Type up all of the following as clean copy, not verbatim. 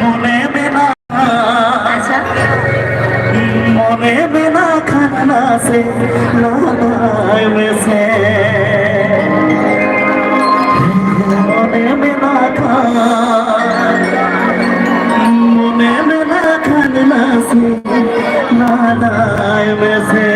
মনে বেনা আচ্ছা মনে বেনা খানা সে লাগায় মেসে মনে বেনা মনে বেনা খানা সে লাগায় মেসে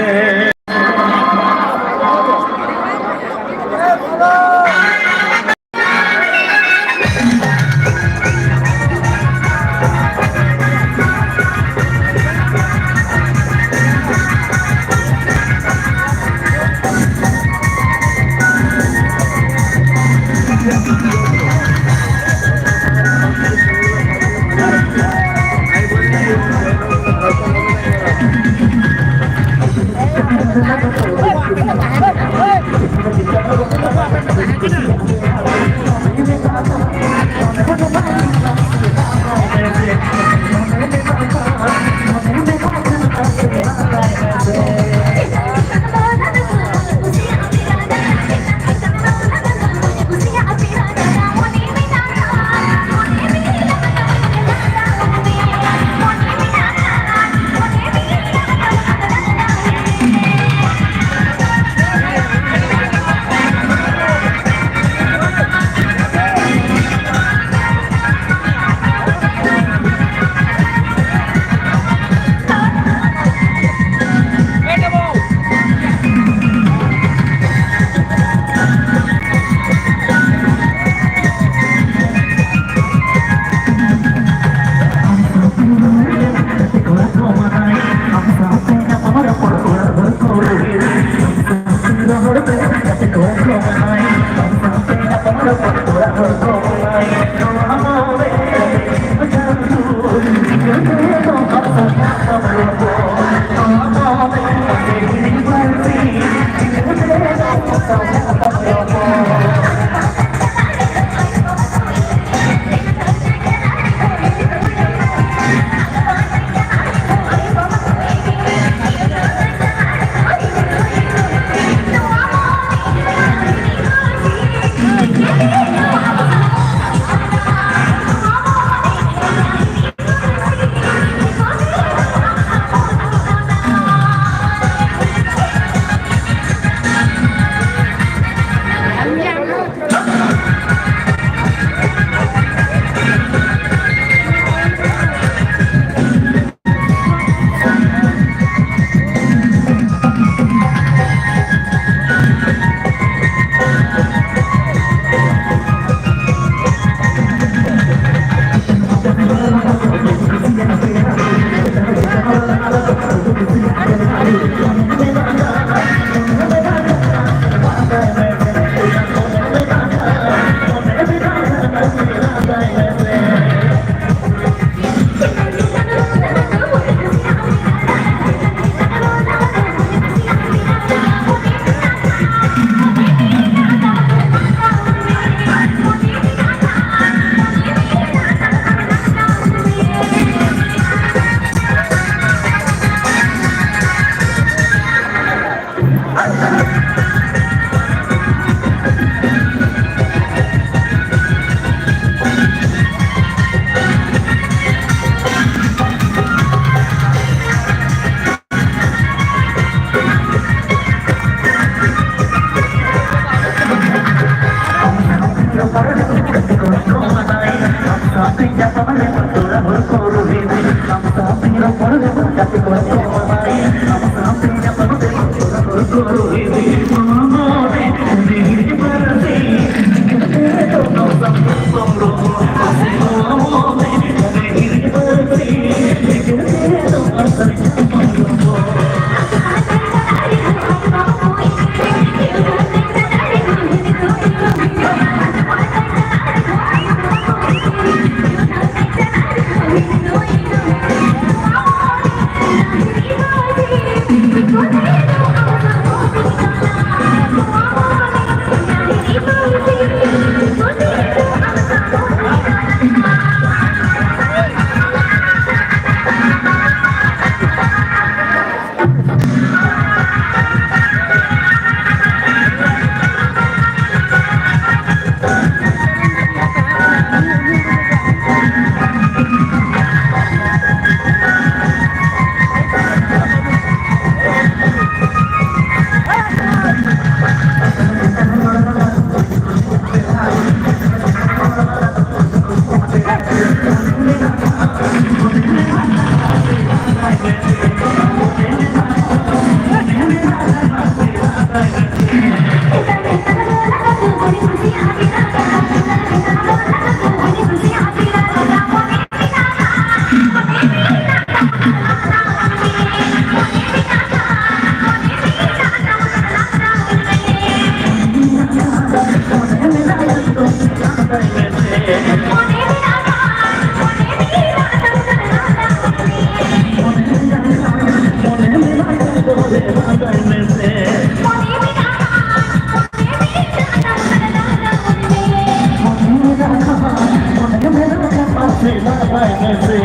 জানাই গেছে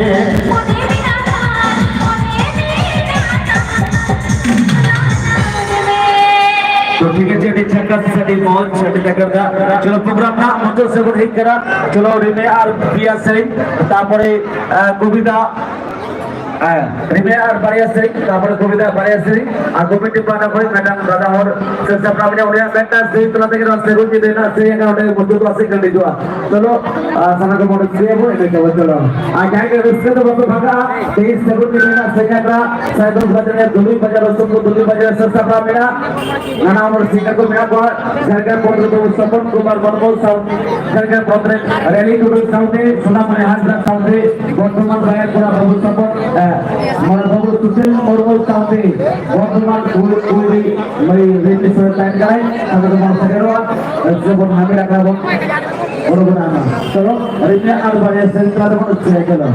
तो ठीक है जी छक्का से सदी मौज छक्के टक्कर का चलो प्रोग्राम ना मंच से को ठीक करा चलो रिमे আর পিয়া সিং তারপরে কবিতা रिमे और बारिया सिंह তারপরে কবিতা বারিয়া সিং আর কমিটি পানা করে ম্যাডাম দাদা और सब प्राप्त हो गया बेटा से तला থেকে রাস্তা রুজি দেনা से का उठे मुद्दे तो ऐसे कर दीजिए चलो सना को मोड़ से वो इधर चलो चलो आ जाएंगे रिश्ते तो बहुत भागा 23 सेकंड में देना सही का साइकिल बजाने दुली बजा रस्तों को दुली बजा सब प्राप्त मेरा नाना और सिंगर को मेरा को सरकार पत्र तो सपोर्ट कुमार बनबोल साउंड सरकार पत्र रैली टू साउंड सुना मने हाजरा साउंड वर्तमान राय पूरा बाबू सपोर्ट हमारा बाबू सुशील मोरबल साउंड वर्तमान पूरी मई रेडी से टाइम कराए अगर तुम सकेरो ऐसे बहुत हमें रखा हो और बनाना चलो रिमे और बारिया सिंह का तो बहुत अच्छा चलो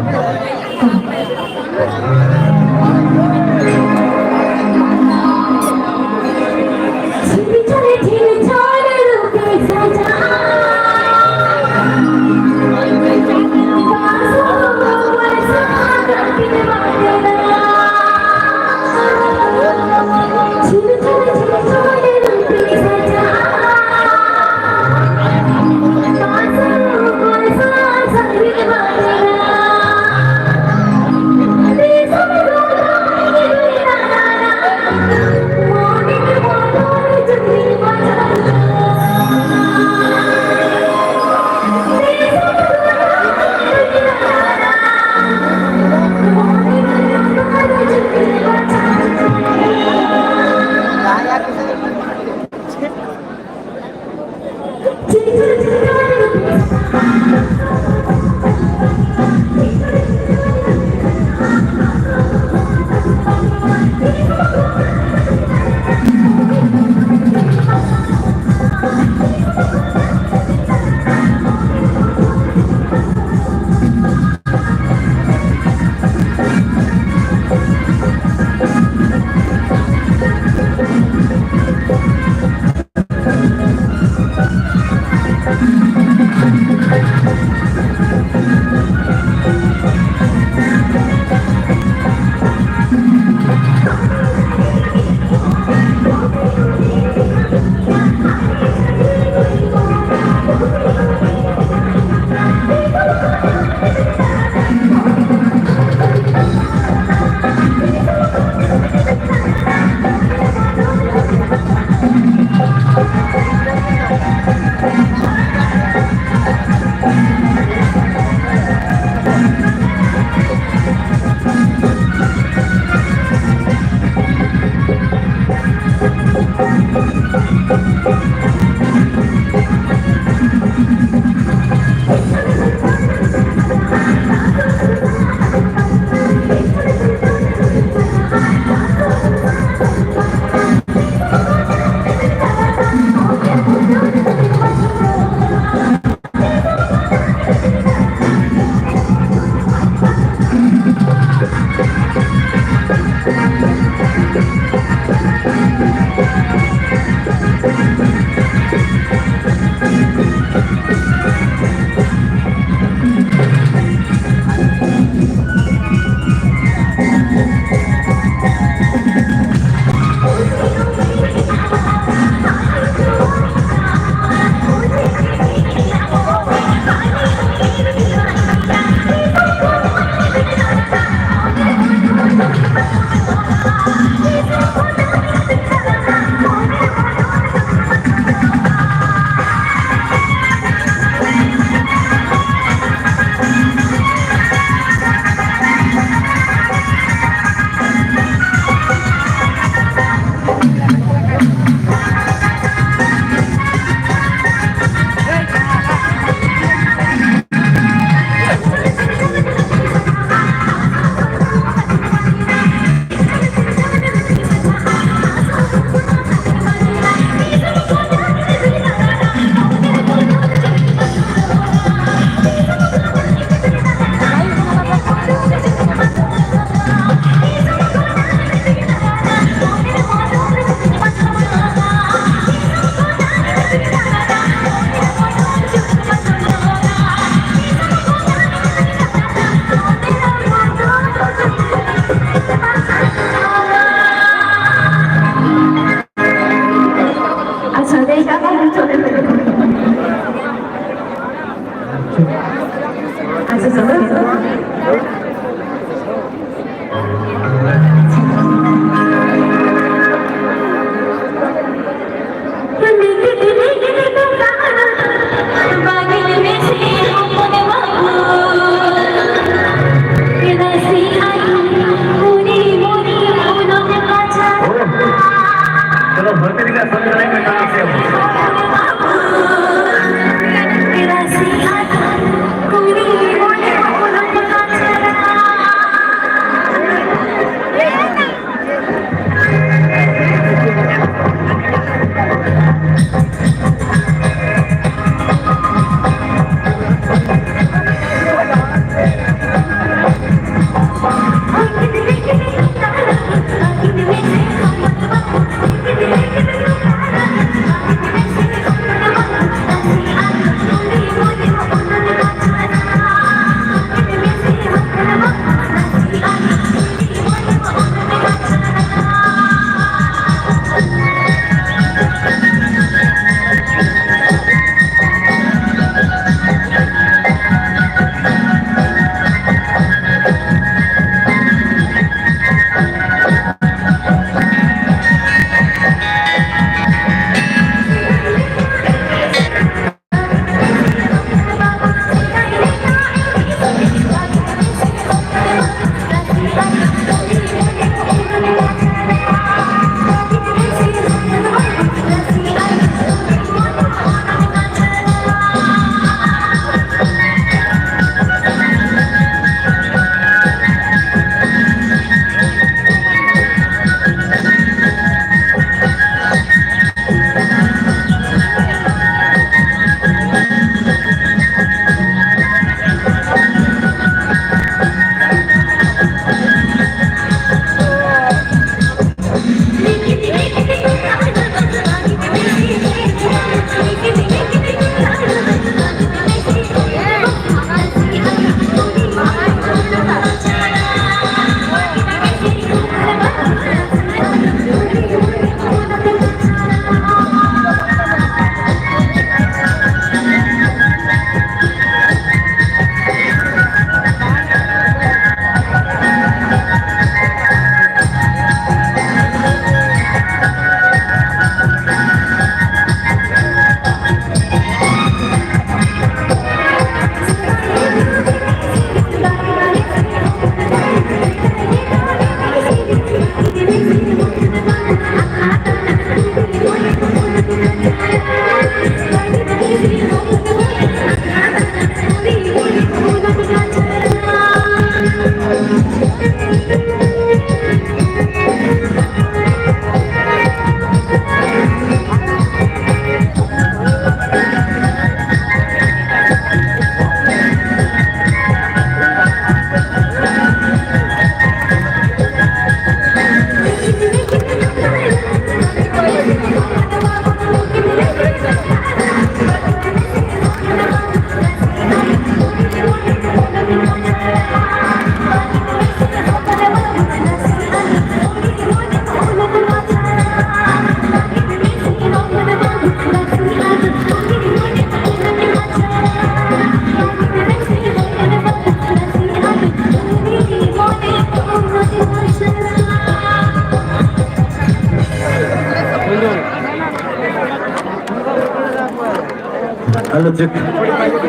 চেক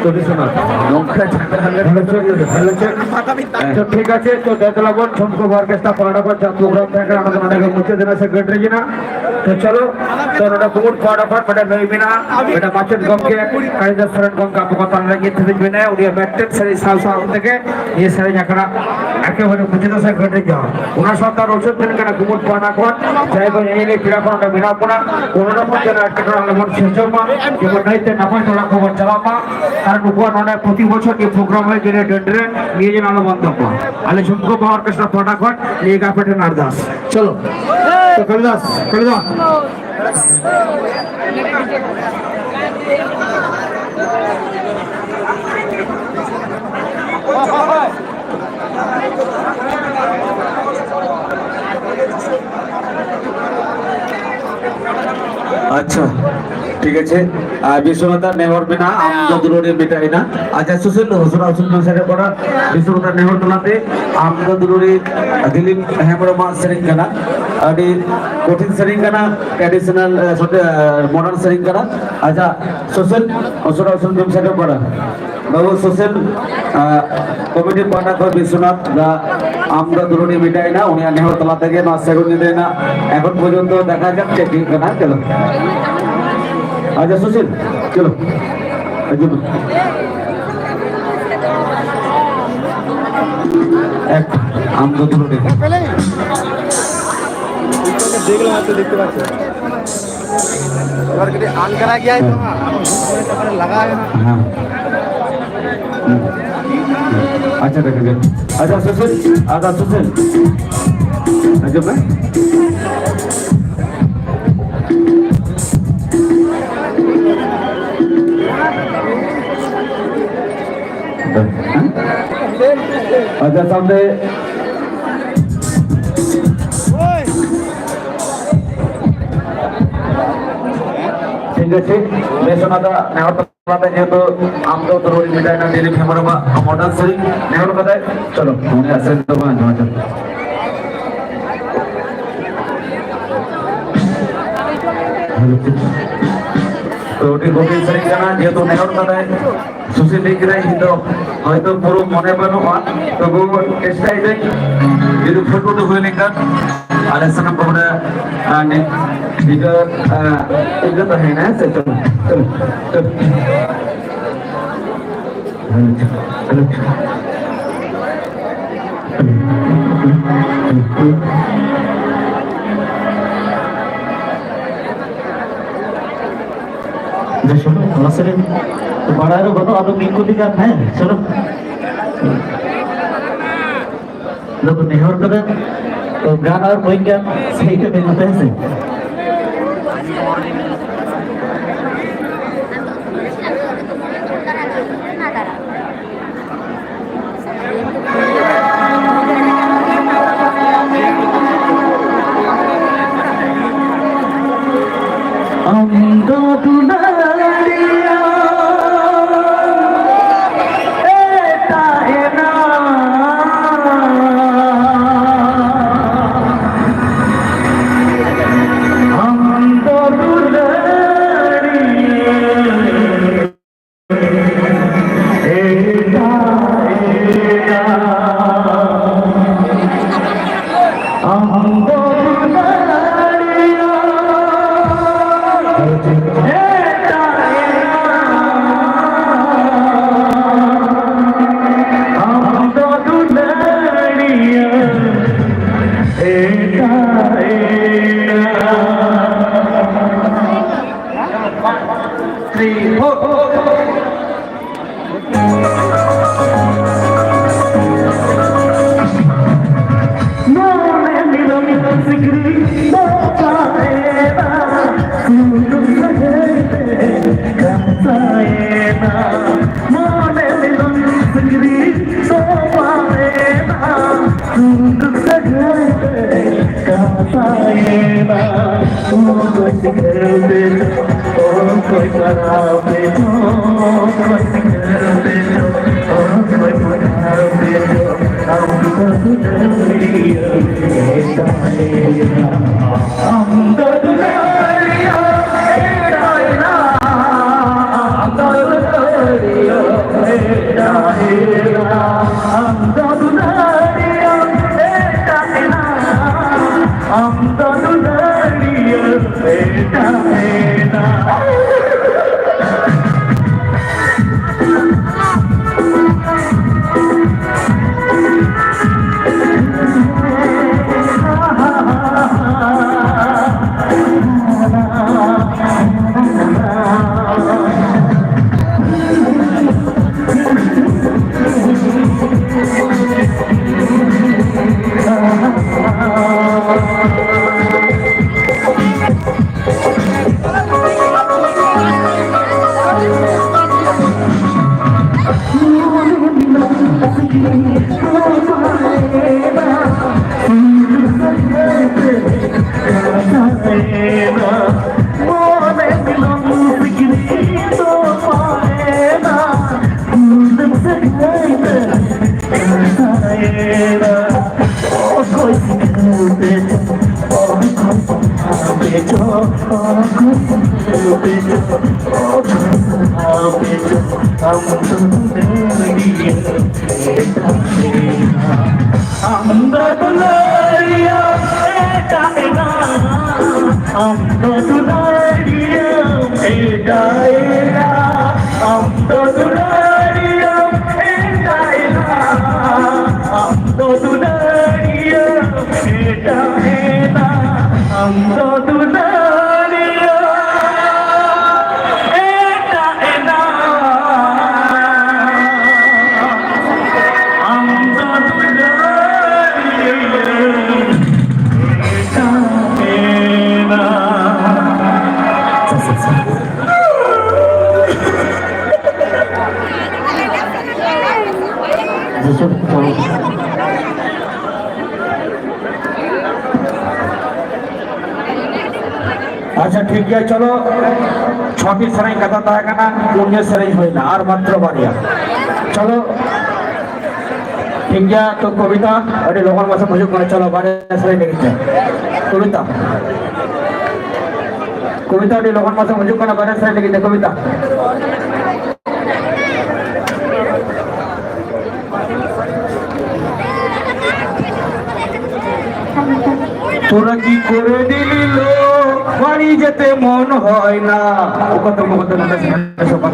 তো বিশ্বনাথ ভালো চেক তো ঠিক আছে তো দেখলাম ঝুমকো অর্কেস্ট্রা ফটাফট যা প্রোগ্রাম থাকে আমাদের অনেক মুখ্য দিন সেক্রেটারি जी ना तो चलो तो नोड़ा कुमुट फटाफट बड़ा नहीं बिना बेटा माचेट गम के कायदा सरन गम का पकड़ पाने लगी थे बिना उड़िया बैठते सारी साल साल होते के ये सारे जकड़ा आके वाले मुझे तो सेक्रेटरी जाओ उन्हें स्वाता रोचक दिन का कुमुट पाना कौन चाहे कोई यही ले फिरा पाना बिना पुना कोरोना पर चला कटरा लेमन सेंचर मा कि वो नहीं थे नफा चला खबर चला पा कारण नुकुआ नोड़ा प्रति बच्चों के प्रोग्राम है जिन्हें डेंडरे ये जो नाला बंद पा आले झुमको बाहर के साथ फटाफट ये का पेटे नारदास चलो तो कलिदास अच्छा ठीक है विश्वनाथ नेहर बिना आमदुरुरी मिटाई ना अच्छा सुशील हुसरा हुसैन सेरे पड़ा विश्वनाथ नेहर तलाते आमदुरुरी दिलीप हेमरमा सेरिंग कना अडी कठिन सेरिंग कना ट्रेडिशनल मॉडर्न सेरिंग कना अच्छा सुशील हुसरा हुसैन सेरे पड़ा बाबू सुशील कमिटी पाना को विश्वनाथ दा आमदुरुरी मिटाई ना उन्हें नेहर तलाते के ना सेरुन निदे ना এখন পর্যন্ত দেখা যাচ্ছে ঠিক না চলো আচ্ছা সুশীল চলো এক আমগো দুটো দেখলাম তো দেখতে পাচ্ছি और के ऑन करा गया है तो हां लगा है ना हां अच्छा देखिए अच्छा सुशील अच्छा मैं अच्छा सामने ठीक है बेसनादा नेहर तलाते जेहेतु आमदो तरुरी मिटाई ना दिलीप हेमरमा मॉडर्न सेरिंग नेहर कथाय चलो उन्हें आसेन तो बां जमा तो उठी गोपी सेरिंग करना जेहेतु नेहर कथाय सुशील लिख रहे ही तो হয়তো পুরো মনে বানোয়া তো গো চেষ্টাই দেই যদি ফটো হয়ে লিখা আলোচনা করে আনে এটা তো है ना चलो चलो चलो तो बड़ा है बताओ आप लोग को दिखा है चलो लोग नेहर कर तो गाना और कोई क्या सही के होते हैं I'm ना ओ कोई बेचो ओ कोई बेचो ओ कोई बेचो ओ बेचो हम तो दिए हम तो लड़िया बेटा ना हम तो लड़िया बेटा हम तो लड़िया बेटा हम तो दुलारिया बेटा है ना हम तो दुलारिया बेटा है ना हम तो दुलारिया बेटा है ना अच्छा ठीक है चलो छोटी सराई कथा तहना पुण्य सराई होना और मात्र बारिया चलो ठीक है तो कविता अरे लोगों में मुझे करे चलो बारे सराई लेके कविता कविता अरे लोगों में मुझे करे बारे सराई लेके कविता তোরা কি করে দিলি লো বাড়ি যেতে মন হয় না ও কথা সবার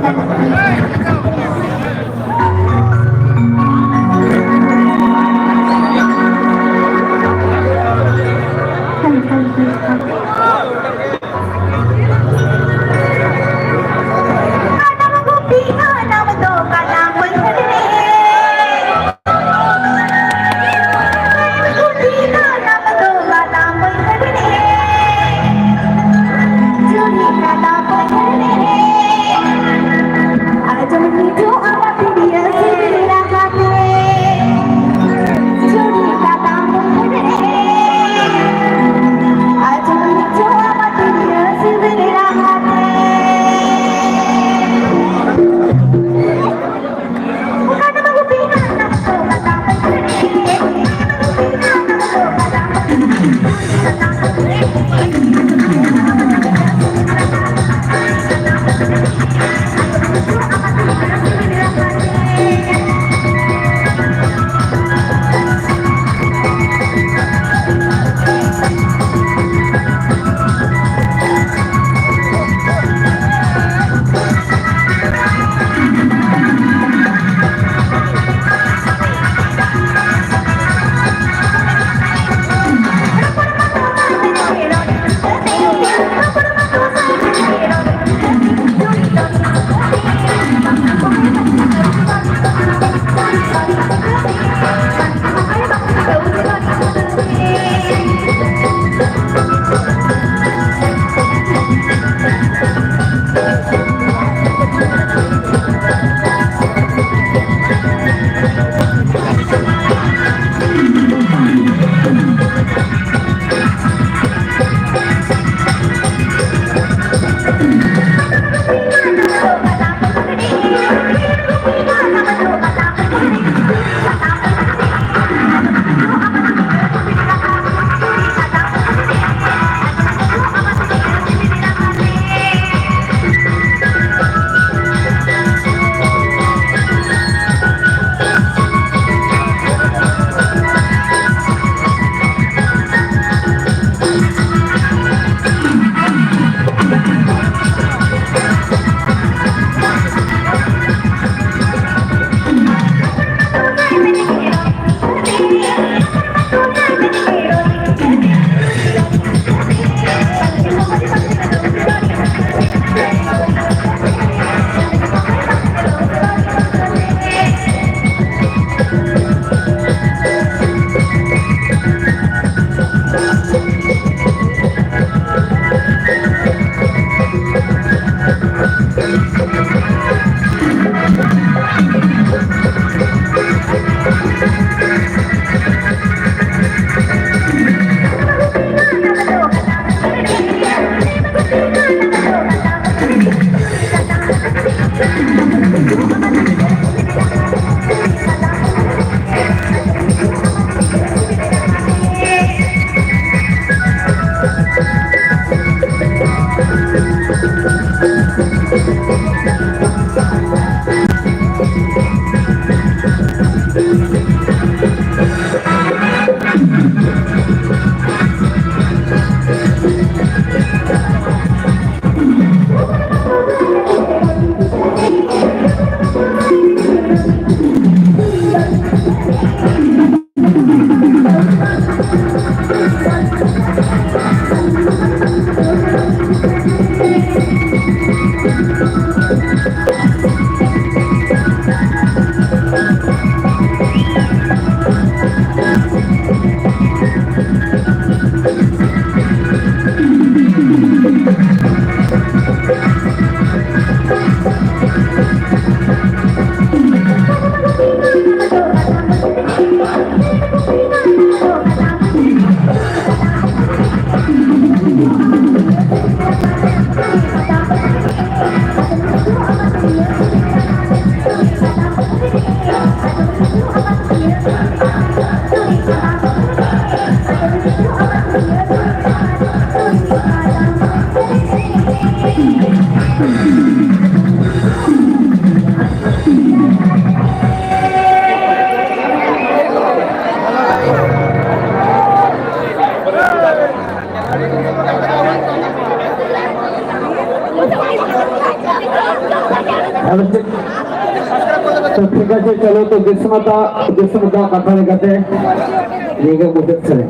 आज ঠিক আছে চলো তো বিশ্বমাতা কথা লেখাতে নিয়ে বলতে চলো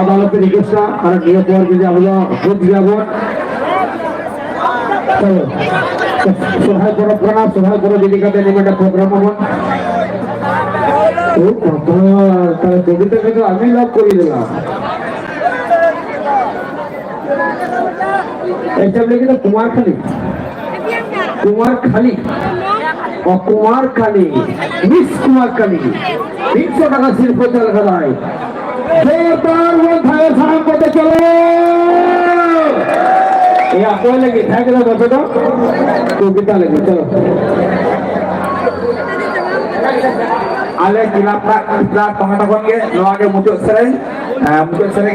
আদালতের রিকোয়েস্ট আর নিয়ে পর যদি আমরা বুঝ যাব চলো সহায় করো প্রণাম সহায় করো দিদিকাতে নিয়ে একটা প্রোগ্রাম হবো ও কথা তাহলে কবিতাকে তো আমি লাভ করে দিলাম এইসব লিখে তো কুমারখালী মিস কুমারখালী 300 টাকা শিল্প চালকা দেয় জোরদার বন্ধায় সারাম করতে চলো এই আপনার লেগে থাকে না কত কবিতা লেগে চলো ale kita pengetahuan ke loake muncul sering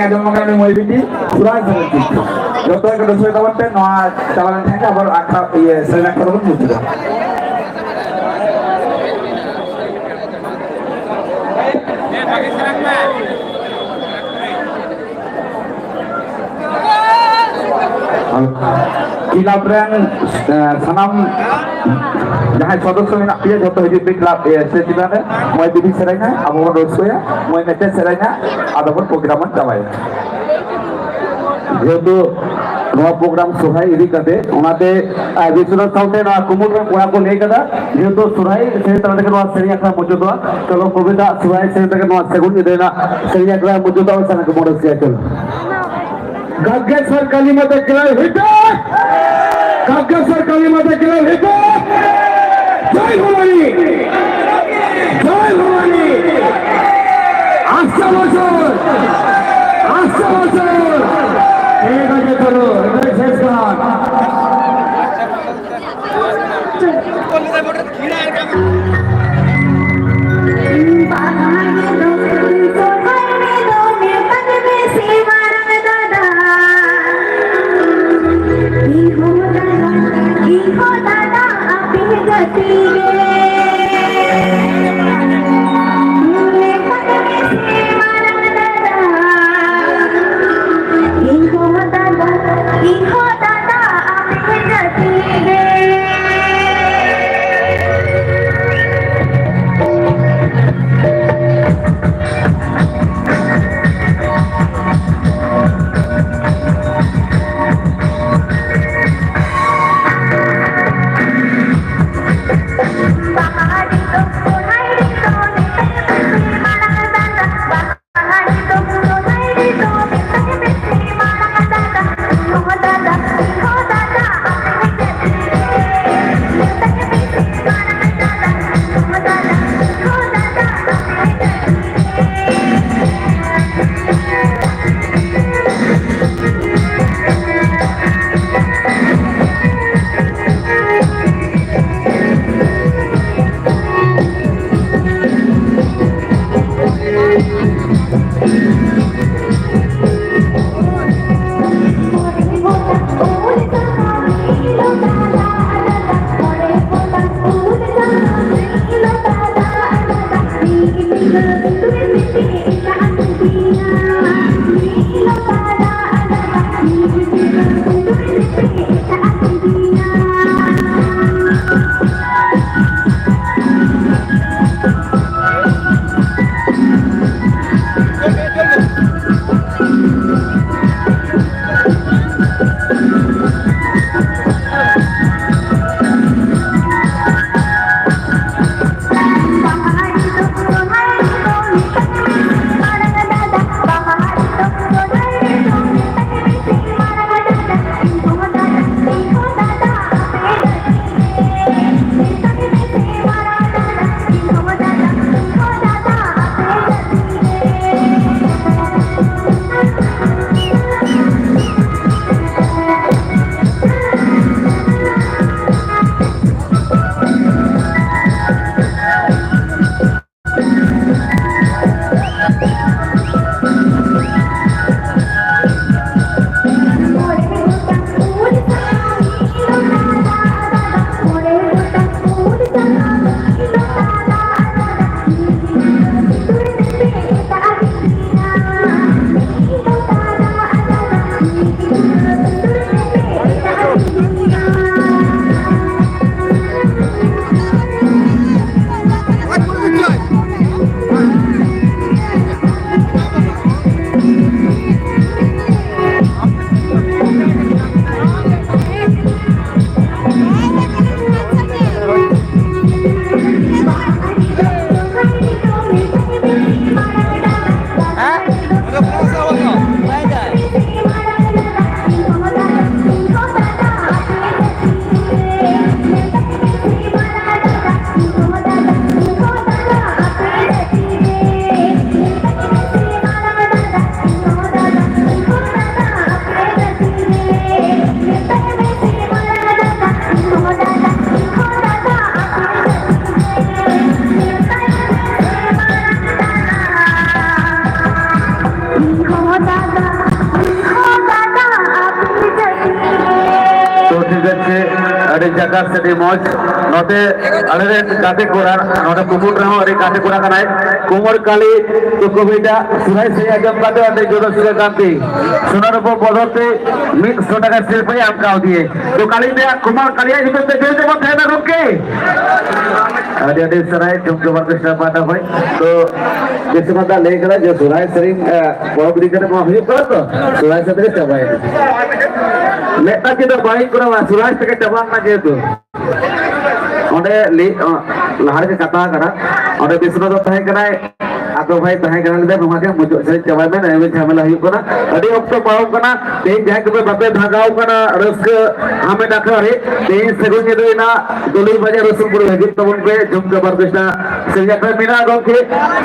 ada mengenai mulai biji kurang sedikit. Jodoh yang kedua saya kawan teh noa calon tengah baru akrab iya sering akrab muncul. Kilap yang sanam jahat sodok nak dia jatuh hidup di kilap sebenarnya mulai bibit serainya, abu dosoya, mulai ngetes serainya, ada pun programan capai. Jadi नवा programme सुराई इदी कते ओनाते विश्वनाथ साउते ना कुमुर में कोया को ले कदा जेतो सुराई से तरह के नवा सेरी अकरा मौजूद हुआ चलो कविता सुराई से तरह के नवा सेगुन देना सेरी अकरा मौजूद हुआ सन के मोडस किया चलो गगगेश्वर कालीमाता किला हिटा गगगेश्वर कालीमाता किला हिटा जय भवानी आस्था बचन एक आगे करो इधर शेष कर ᱪᱷᱟᱠᱟ ᱥᱮ ᱢᱚᱡᱽ ᱱᱚᱛᱮ ᱟᱞᱮ ᱜᱟᱛᱮ ᱠᱚᱲᱟ ᱱᱚᱰᱮ ᱠᱩᱢᱩᱴ ᱨᱮᱦᱚᱸ ᱟᱹᱰᱤ ᱜᱟᱛᱮ ᱠᱚᱲᱟ ᱠᱟᱱᱟᱭ ᱠᱩᱢᱩᱨ ᱠᱟᱞᱤ ᱠᱚᱵᱤᱰᱟ ᱥᱩᱨᱟᱭ ᱥᱮ ᱟᱸᱡᱚᱢ ᱠᱟᱛᱮ ᱟᱹᱰᱤ ᱡᱳᱨ ᱥᱩᱨ ᱜᱟᱛᱮ ᱥᱳনার উপর বদলতে 100 টাকা শিল্পে আম কাউ দিয়ে তো কালি দেয়া কুমার কালিয়া হিসেবে জোর যেমন থাকে না রোকে আরে আরে সরাই জমকে বর্গস্টা পাতা হয় তো जैसे मतलब ले गया जो सुराय शरीफ बहुत दिक्कत में हुई तो सुराय से तक चबाए लेता कि तो बाइक करा सुराय तक चबा ना जे तो ओंडे लहार के कथा करा ओंडे बिस्नो तो तहे करा आतो भाई तहे करा ले रुमा के मुझे से चबाए में नहीं झमेला हुई करा अडी ऑक्टो पाऊ करा ते जाय के बापे भागाव करा रस्क हमें डाका रे ते सगुन के दोइना दोली बजे रसुपुर हेगित तबन पे झुमके बरदेशा सेजा पे मिना गोके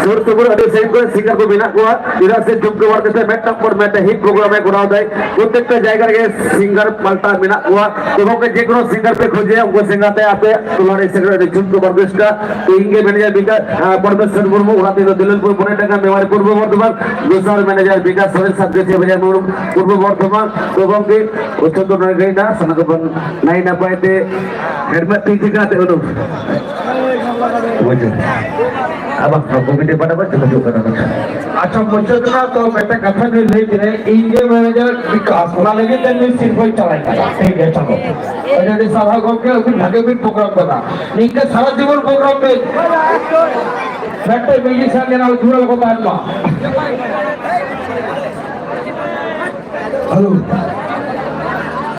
सुर सुपुर अडी सेम को सिंगर को बिना को इरा से झुमके बरदेशा मेटक पर मेट हिट प्रोग्राम में कराव दाय प्रत्येक जायगा के सिंगर पलटा बिना को এবং যে কোনো সিঙ্গার पे खोजे उनको सिंगाते आपे तुलारे सेक्रेटरी झुमके बरदेशा तो इंगे मैनेजर विकास परमेश्वर मुर्मू उड़ाते दिलपुर पुणे टाका मेवाड़ी पूर्व बर्धमान दूसरा मैनेजर विकास सरेश सदस्य बजार पूर्व बर्धमान तो गंगे उच्चतर नगरीना सनकपन नाइन अपायते हेडमेट टीका ते उनु वजह अब कमिटी पटापट चलो करा अच्छा मुझे तो बेटा कथा नहीं ले रहे इंडिया मैनेजर विकास वाला लगे तन्ने सिर्फ ही चलाएगा ठीक है चलो अरे सभा को के अभी भागे भी प्रोग्राम बना इनके सारा जीवन प्रोग्राम में बैठे म्यूजिशियन के नाम जुड़ा को बात हेलो